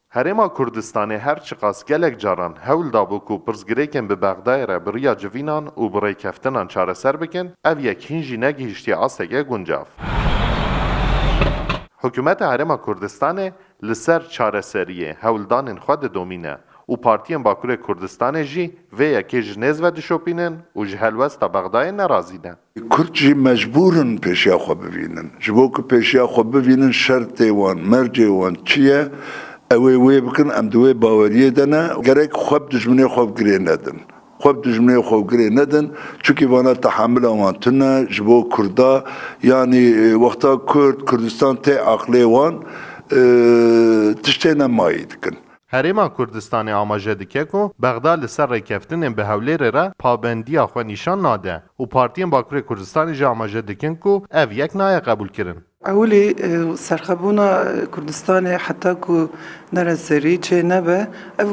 Herêma Kurdistanê her çiqas gelek caran hewl dabû ku pirsgirêkên bi Bexdayê re bi riya civînan û bi rêkeftinan çareser bikin, ev yek hîn jî negihîştiye asteke guncav. Hikûmeta Herêma Kurdistanê li ser çareseriyê hewldanên xwe didomîne û partiyên Bakurê Kurdistanê jî vê yekê ji nêz ve dişopînin û ji helwesta Bexdayê nerazî ne. Kurd jî mecbûrin pêşiya xwe bivînin. Ji bo ku pêşiya xwe bivînin şertê wan, mercê wan çi ye, ew ê wê bikin, em di wê baweriyê de ne, gerek xwe bi dijminê xwe girê nedin. Xwe bi dijminê xwe girê nedin, çukî vana tehamila wan tune ji bo Kurda, yanî wexta Kurd, Kurdistan tê aqlê wan tiştê ne mayî dikin. Herêma Kurdistanê amaje dike ku Bexda li ser rêkeftinên bi hewlêrê re pabendiya xwe nîşan nade û partiyên Bakurê Kurdistanê jî amaje dikin ku ev yek naye qebûlkirin. Ewlê serxebûna Kurdistanê heta ku nere serî çê nebe, ev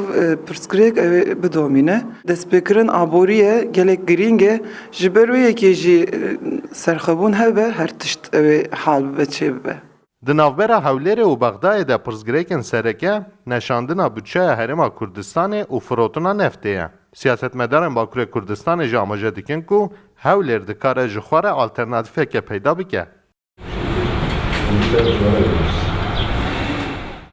pirsgirêk ew ê bidomîne. Destpêkirin aboriyê gelek girîng e, ji ber wê yekê jî serxebûn hebe, her tişt ew ê hal bibe çê bibe. Di navbera Hewlêrê û Bexdayê de pirsgirêkên sereke neşandina bütçeya Herêma Kurdistanê û firotuna neftê ye. Siyasetmedarên Bakurê Kurdistanê jî amaje dikin ku Hewlêr dikare ji xwe re alternatîfeke peyda bike.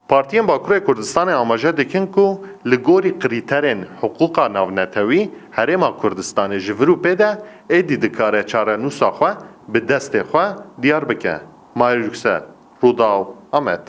Partiyên Bakurê Kurdistanê amaje dikin ku li gorî krîterên hiqûqa navnetewî Herêma Kurdistanê ji vir û pê de êdî dikare çarenûsa xwe bi destê xwe diyar bike. Mahir Yüksel, Rûdaw, Amet.